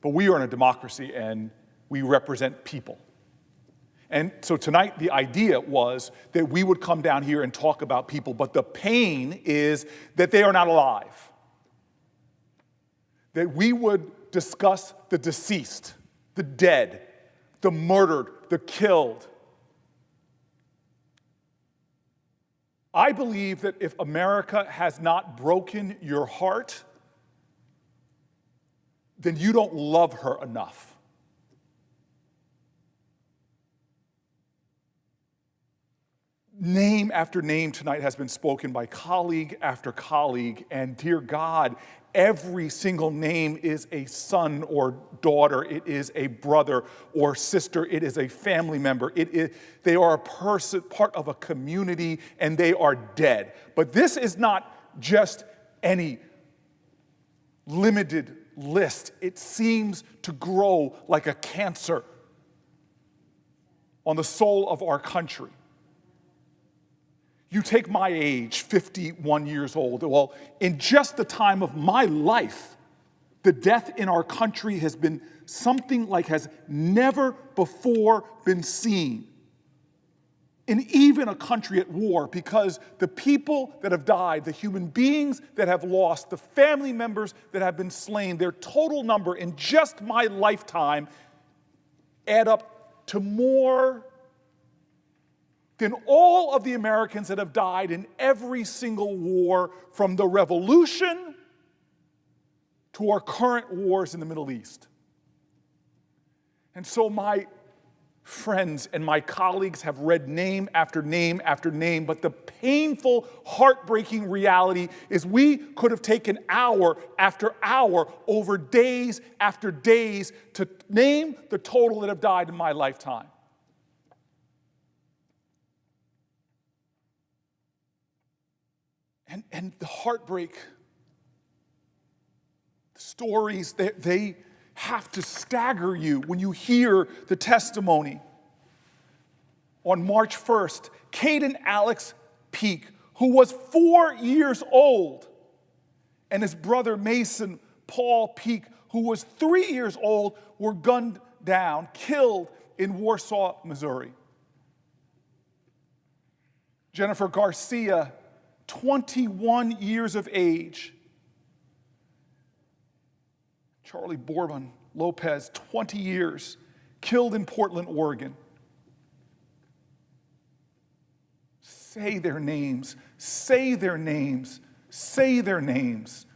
But we are in a democracy, and we represent people. And so tonight, the idea was that we would come down here and talk about people, but the pain is that they are not alive. That we would discuss the deceased, the dead, the murdered, the killed. I believe that if America has not broken your heart, then you don't love her enough. Name after name tonight has been spoken by colleague after colleague, and dear God, every single name is a son or daughter, it is a brother or sister, it is a family member, they are a person, part of a community, and they are dead. But this is not just any limited list. It seems to grow like a cancer on the soul of our country. You take my age, 51 years old. Well, in just the time of my life, the death in our country has been something like has never before been seen. In even a country at war, because the people that have died, the human beings that have lost, the family members that have been slain, their total number in just my lifetime add up to more than all of the Americans that have died in every single war, from the Revolution to our current wars in the Middle East. And so my friends and my colleagues have read name after name after name, but the painful, heartbreaking reality is we could have taken hour after hour, over days after days, to name the total that have died in my lifetime. And the heartbreak, the stories, they have to stagger you when you hear the testimony. On March 1st, Caden Alex Peak, who was 4 years old, and his brother Mason Paul Peak, who was 3 years old, were gunned down, killed in Warsaw, Missouri. Jennifer Garcia, 21 years of age. Charlie Bourbon Lopez, 20 years, killed in Portland, Oregon. Say their names, say their names, say their names.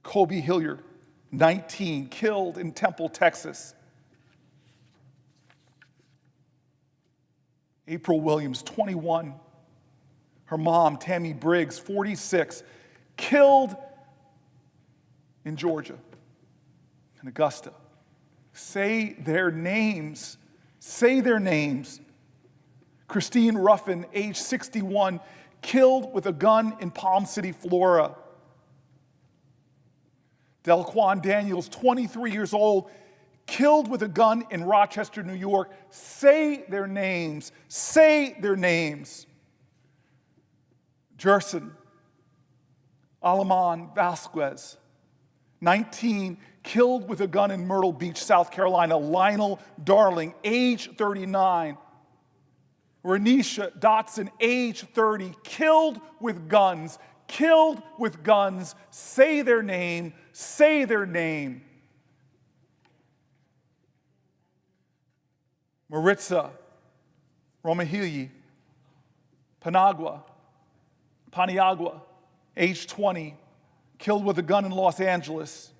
Kobe Hilliard, 19, killed in Temple, Texas. April Williams, 21. Her mom, Tammy Briggs, 46, killed in Georgia, in Augusta. Say their names. Say their names. Christine Ruffin, age 61, killed with a gun in Palm City, Florida. Delquan Daniels, 23 years old, killed with a gun in Rochester, New York. Say their names. Say their names. Jerson Alaman Vasquez, 19, killed with a gun in Myrtle Beach, South Carolina. Lionel Darling, age 39. Renisha Dotson, age 30, killed with guns. Killed with guns. Say their name. Say their name. Maritza Romahili Paniagua, age 20, killed with a gun in Los Angeles.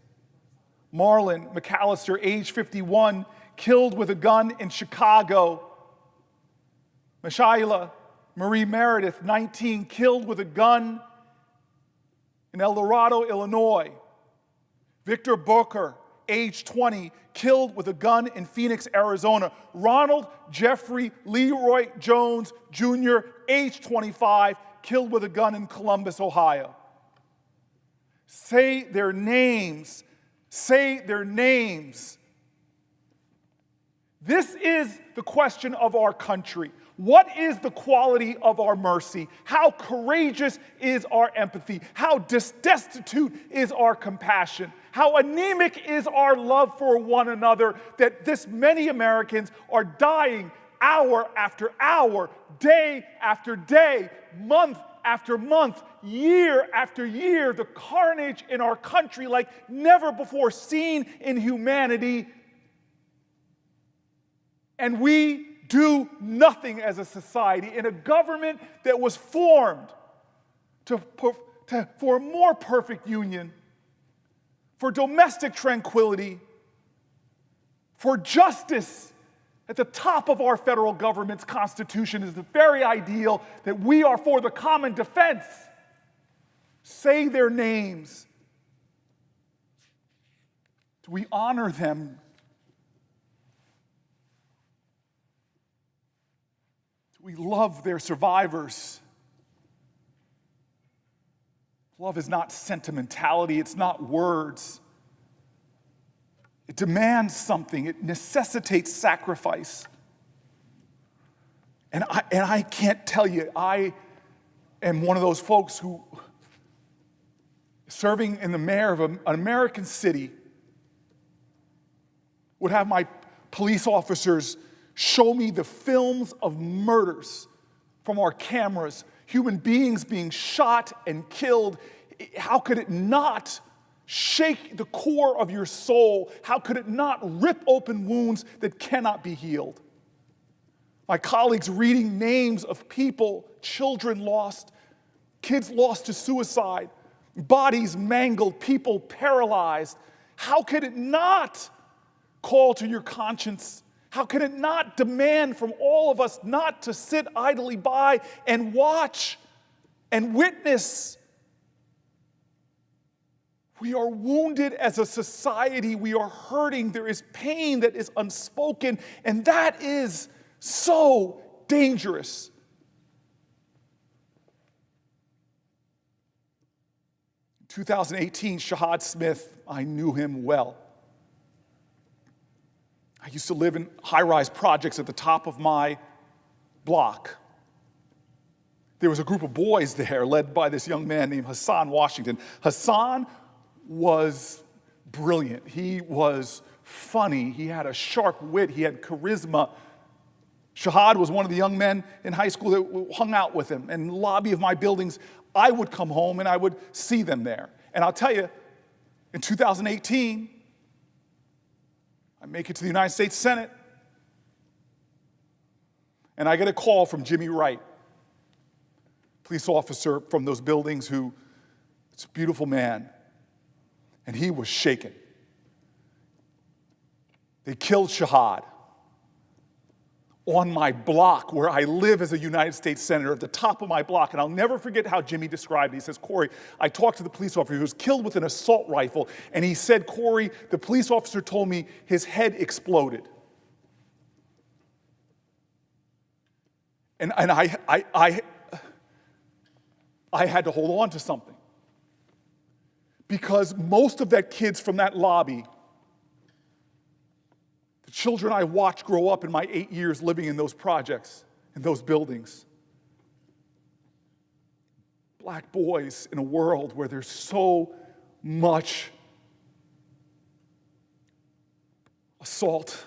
Marlon McAllister, age 51, killed with a gun in Chicago. Mishaela Marie Meredith, 19, killed with a gun in El Dorado, Illinois. Victor Booker, age 20, killed with a gun in Phoenix, Arizona. Ronald Jeffrey Leroy Jones Jr., age 25, killed with a gun in Columbus, Ohio. Say their names. Say their names. This is the question of our country. What is the quality of our mercy? How courageous is our empathy? How destitute is our compassion? How anemic is our love for one another that this many Americans are dying hour after hour, day after day, month after month, year after year, the carnage in our country like never before seen in humanity. And we do nothing as a society in a government that was formed for a more perfect union, for domestic tranquility, for justice. At the top of our federal government's constitution is the very ideal that we are for the common defense. Say their names. Do we honor them? Do we love their survivors? Love is not sentimentality, it's not words. It demands something. It necessitates sacrifice. And I can't tell you, I am one of those folks who, serving in the mayor of an American city, would have my police officers show me the films of murders from our cameras, human beings being shot and killed. How could it not shake the core of your soul? How could it not rip open wounds that cannot be healed? My colleagues reading names of people, children lost, kids lost to suicide, bodies mangled, people paralyzed. How could it not call to your conscience? How can it not demand from all of us not to sit idly by and watch and witness? We are wounded as a society. We are hurting. There is pain that is unspoken, and that is so dangerous. In 2018, Shahad Smith, I knew him well. I used to live in high-rise projects at the top of my block. There was a group of boys there led by this young man named Hassan Washington. Hassan was brilliant. He was funny. He had a sharp wit. He had charisma. Shahad was one of the young men in high school that hung out with him. In the lobby of my buildings, I would come home and I would see them there. And I'll tell you, in 2018, I make it to the United States Senate, and I get a call from Jimmy Wright, police officer from those buildings who, it's a beautiful man. And he was shaken. They killed Shahad on my block where I live as a United States Senator, at the top of my block. And I'll never forget how Jimmy described it. He says, Cory, I talked to the police officer who was killed with an assault rifle. And he said, Cory, the police officer told me his head exploded. And I had to hold on to something. Because most of that kids from that lobby, the children I watched grow up in my 8 years living in those projects, in those buildings. Black boys in a world where there's so much assault.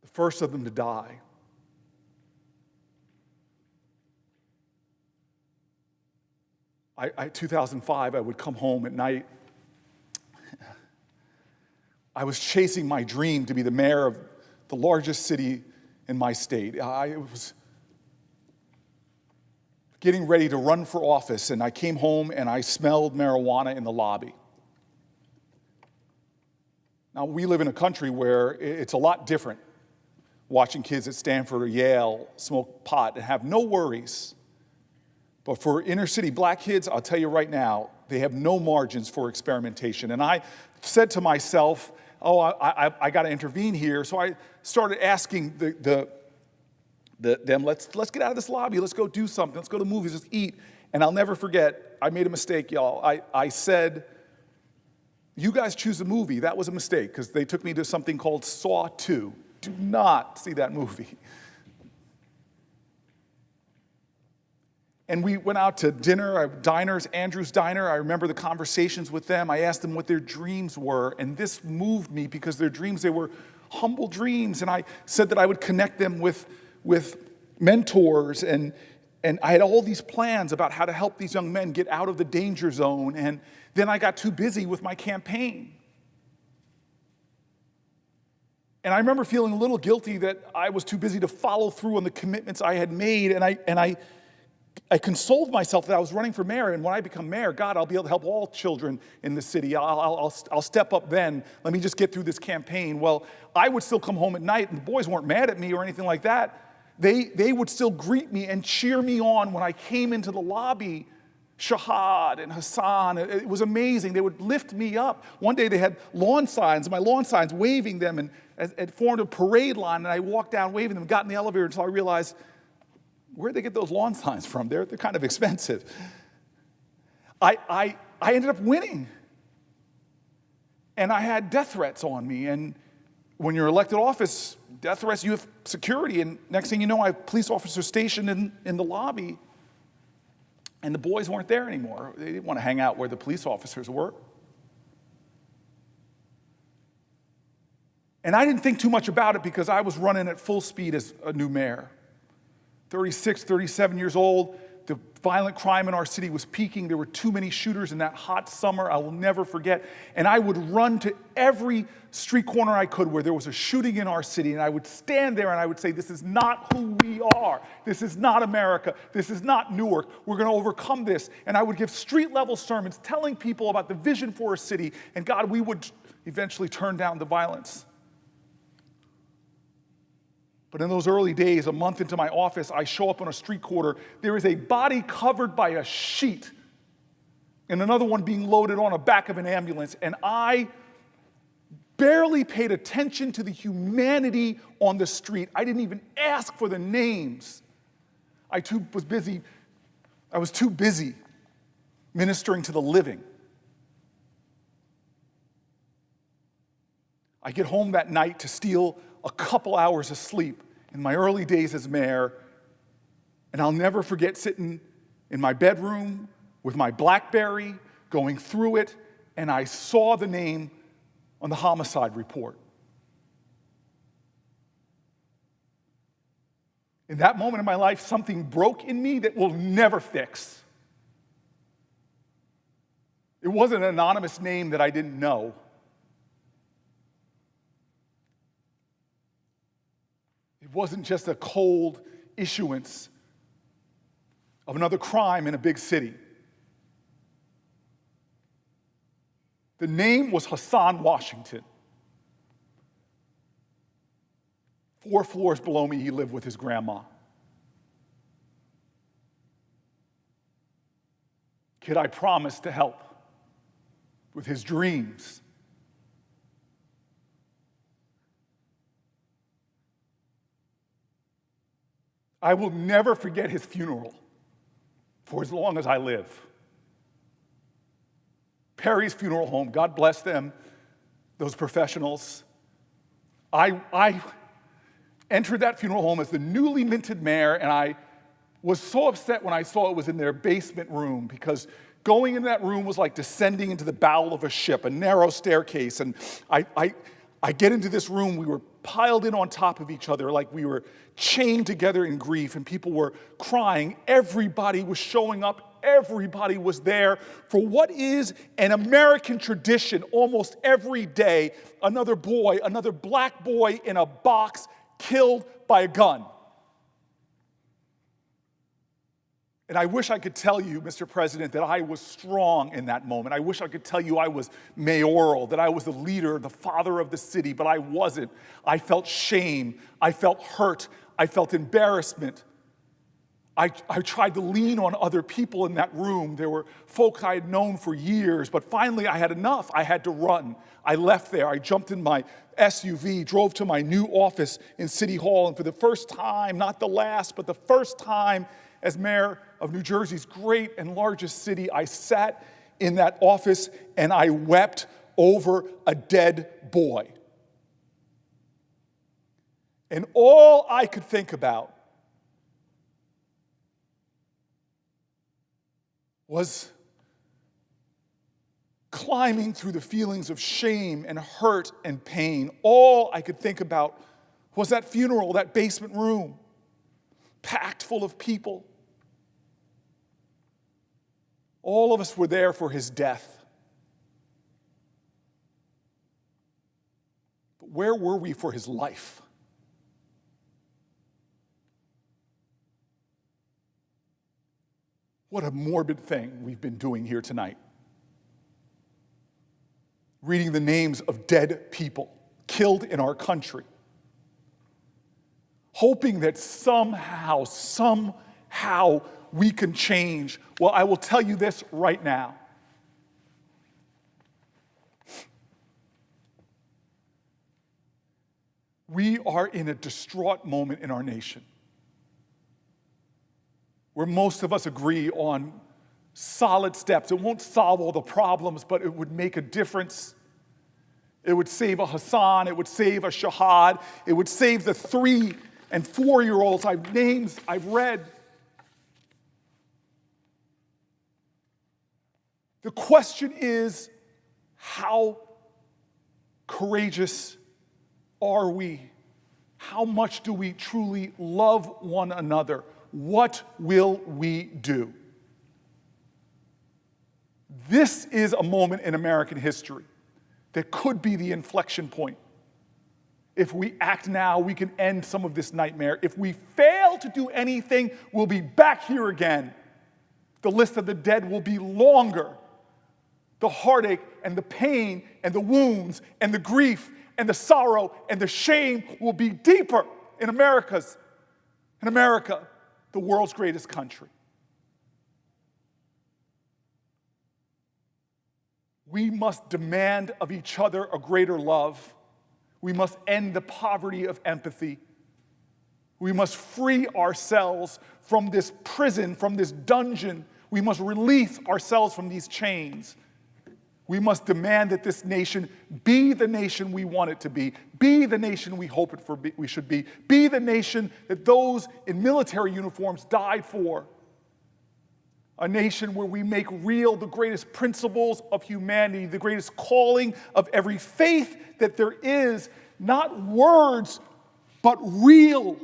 The first of them to die. 2005, I would come home at night. I was chasing my dream to be the mayor of the largest city in my state. I was getting ready to run for office, and I came home and I smelled marijuana in the lobby. Now, we live in a country where it's a lot different, watching kids at Stanford or Yale smoke pot and have no worries. But for inner city black kids, I'll tell you right now, they have no margins for experimentation. And I said to myself, I got to intervene here. So I started asking them, let's get out of this lobby. Let's go do something. Let's go to movies. Let's eat. And I'll never forget, I made a mistake, y'all. I said, You guys choose a movie. That was a mistake because they took me to something called Saw 2. Do not see that movie. And we went out to dinner, diners, Andrew's Diner. I remember the conversations with them. I asked them what their dreams were, and this moved me because their dreams, they were humble dreams. And I said that I would connect them with mentors, and I had all these plans about how to help these young men get out of the danger zone. And then I got too busy with my campaign. And I remember feeling a little guilty that I was too busy to follow through on the commitments I had made, and I consoled myself that I was running for mayor, and when I become mayor, God, I'll be able to help all children in the city. I'll step up then. Let me just get through this campaign. Well, I would still come home at night, and the boys weren't mad at me or anything like that. They would still greet me and cheer me on when I came into the lobby. Shahad and Hassan, it was amazing. They would lift me up. One day they had lawn signs, my lawn signs, waving them, and it formed a parade line, and I walked down waving them, got in the elevator until I realized, where'd they get those lawn signs from? They're kind of expensive. I ended up winning. And I had death threats on me. And when you're elected office, death threats, you have security. And next thing you know, I have police officers stationed in the lobby. And the boys weren't there anymore. They didn't want to hang out where the police officers were. And I didn't think too much about it because I was running at full speed as a new mayor. 36, 37 years old, the violent crime in our city was peaking. There were too many shooters in that hot summer I will never forget. And I would run to every street corner I could where there was a shooting in our city, and I would stand there and I would say, this is not who we are. This is not America. This is not Newark. We're going to overcome this. And I would give street-level sermons telling people about the vision for our city, and God, we would eventually turn down the violence. But in those early days, a month into my office, I show up on a street corner. There is a body covered by a sheet and another one being loaded on the back of an ambulance. And I barely paid attention to the humanity on the street. I didn't even ask for the names. I was too busy ministering to the living. I get home that night to steal a couple hours of sleep in my early days as mayor, and I'll never forget sitting in my bedroom with my BlackBerry, going through it, and I saw the name on the homicide report. In that moment in my life, something broke in me that we'll never fix. It wasn't an anonymous name that I didn't know. It wasn't just a cold issuance of another crime in a big city. The name was Hassan Washington. 4 floors below me, he lived with his grandma. Kid I promised to help with his dreams. I will never forget his funeral for as long as I live. Perry's Funeral Home, God bless them, those professionals. I entered that funeral home as the newly minted mayor, and I was so upset when I saw it was in their basement room, because going in that room was like descending into the bowel of a ship, a narrow staircase. And I get into this room, we were piled in on top of each other like we were chained together in grief, and people were crying. Everybody was showing up. Everybody was there for what is an American tradition. Almost every day, another boy, another black boy in a box killed by a gun. And I wish I could tell you, Mr. President, that I was strong in that moment. I wish I could tell you I was mayoral, that I was the leader, the father of the city, but I wasn't. I felt shame. I felt hurt. I felt embarrassment. I tried to lean on other people in that room. There were folks I had known for years, but finally I had enough. I had to run. I left there. I jumped in my SUV, drove to my new office in City Hall, and for the first time, not the last, but the first time as mayor of New Jersey's great and largest city, I sat in that office and I wept over a dead boy. And all I could think about was climbing through the feelings of shame and hurt and pain. All I could think about was that funeral, that basement room, packed full of people. All of us were there for his death. But where were we for his life? What a morbid thing we've been doing here tonight. Reading the names of dead people killed in our country, hoping that somehow we can change. Well, I will tell you this right now. We are in a distraught moment in our nation, where most of us agree on solid steps. It won't solve all the problems, but it would make a difference. It would save a Hassan, it would save a Shahad, it would save the 3- and 4-year-olds I've read. The question is, how courageous are we? How much do we truly love one another? What will we do? This is a moment in American history that could be the inflection point. If we act now, we can end some of this nightmare. If we fail to do anything, we'll be back here again. The list of the dead will be longer. The heartache and the pain and the wounds and the grief and the sorrow and the shame will be deeper in America, the world's greatest country. We must demand of each other a greater love. We must end the poverty of empathy. We must free ourselves from this prison, from this dungeon. We must release ourselves from these chains. We must demand that this nation be the nation we want it to be the nation we hope we should be the nation that those in military uniforms died for. A nation where we make real the greatest principles of humanity, the greatest calling of every faith that there is, not words, but real,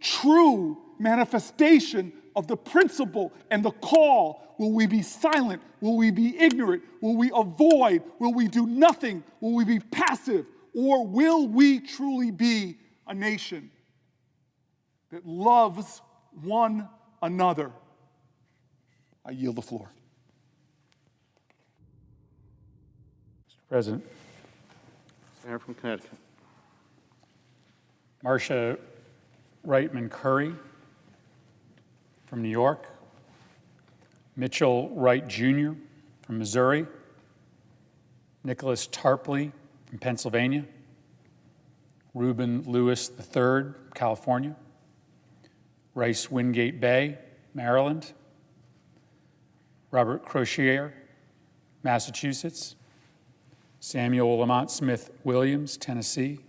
true manifestation of the principle and the call. Will we be silent? Will we be ignorant? Will we avoid? Will we do nothing? Will we be passive? Or will we truly be a nation that loves one another? I yield the floor. Mr. President. Senator from Connecticut. Marcia Reitman Curry from New York. Mitchell Wright Jr. from Missouri. Nicholas Tarpley from Pennsylvania. Reuben Lewis III, California. Rice Wingate Bay, Maryland. Robert Crozier, Massachusetts. Samuel Lamont Smith Williams, Tennessee.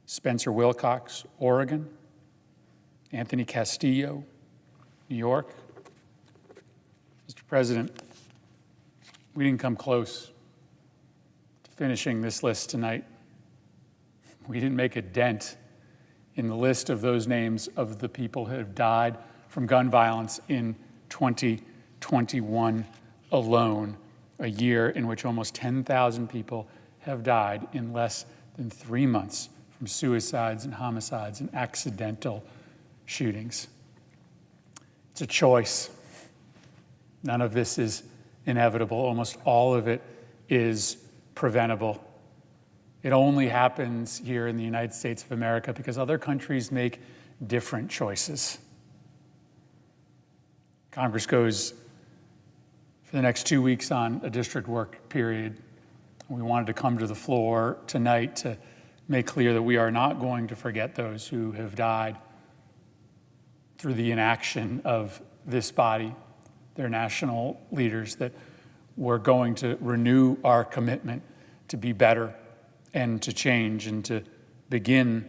Spencer Wilcox, Oregon. Anthony Castillo, New York. Mr. President, we didn't come close to finishing this list tonight. We didn't make a dent in the list of those names of the people who have died from gun violence in 2021 alone, a year in which almost 10,000 people have died in less than 3 months from suicides and homicides and accidental shootings. It's a choice. None of this is inevitable. Almost all of it is preventable. It only happens here in the United States of America because other countries make different choices. Congress goes for the next 2 weeks on a district work period. We wanted to come to the floor tonight to make clear that we are not going to forget those who have died through the inaction of this body, their national leaders, that we're going to renew our commitment to be better and to change and to begin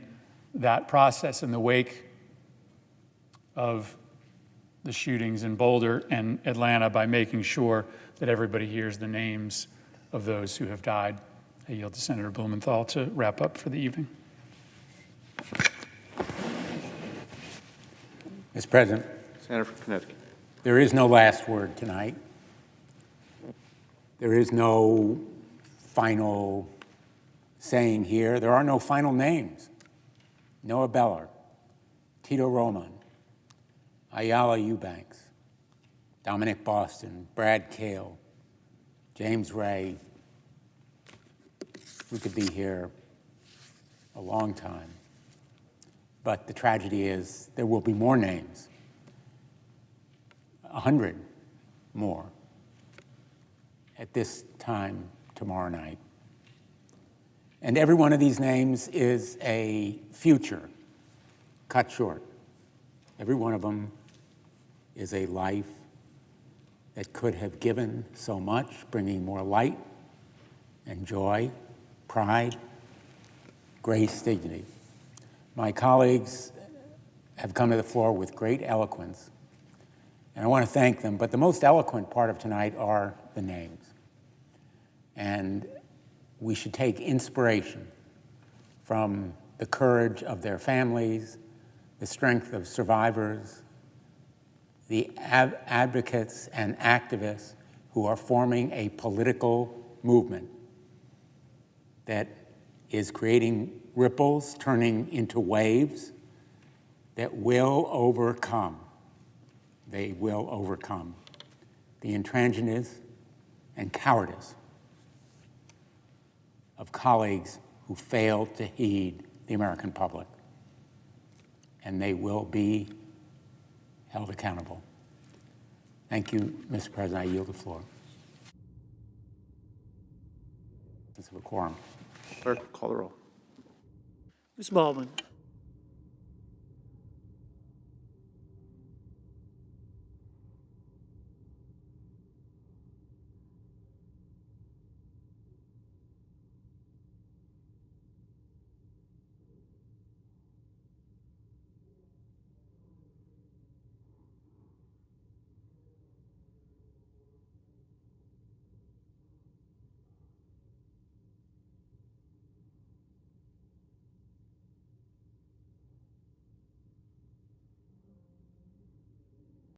that process in the wake of the shootings in Boulder and Atlanta by making sure that everybody hears the names of those who have died. I yield to Senator Blumenthal to wrap up for the evening. Mr. President, Senator from Connecticut. there is no last word tonight. There is no final saying here. There are no final names. Noah Beller, Tito Roman, Ayala Eubanks, Dominic Boston, Brad Kale, James Ray. We could be here a long time. But the tragedy is there will be more names, 100 more at this time tomorrow night. And every one of these names is a future cut short. Every one of them is a life that could have given so much, bringing more light and joy, pride, grace, dignity. My colleagues have come to the floor with great eloquence, and I want to thank them, but the most eloquent part of tonight are the names. And we should take inspiration from the courage of their families, the strength of survivors, the advocates and activists who are forming a political movement that is creating ripples, turning into waves that will overcome. They will overcome the intransigence and cowardice of colleagues who fail to heed the American public. And they will be held accountable. Thank you, Mr. President. I yield the floor. This is a quorum. Clerk, call the roll. Ms. Baldwin.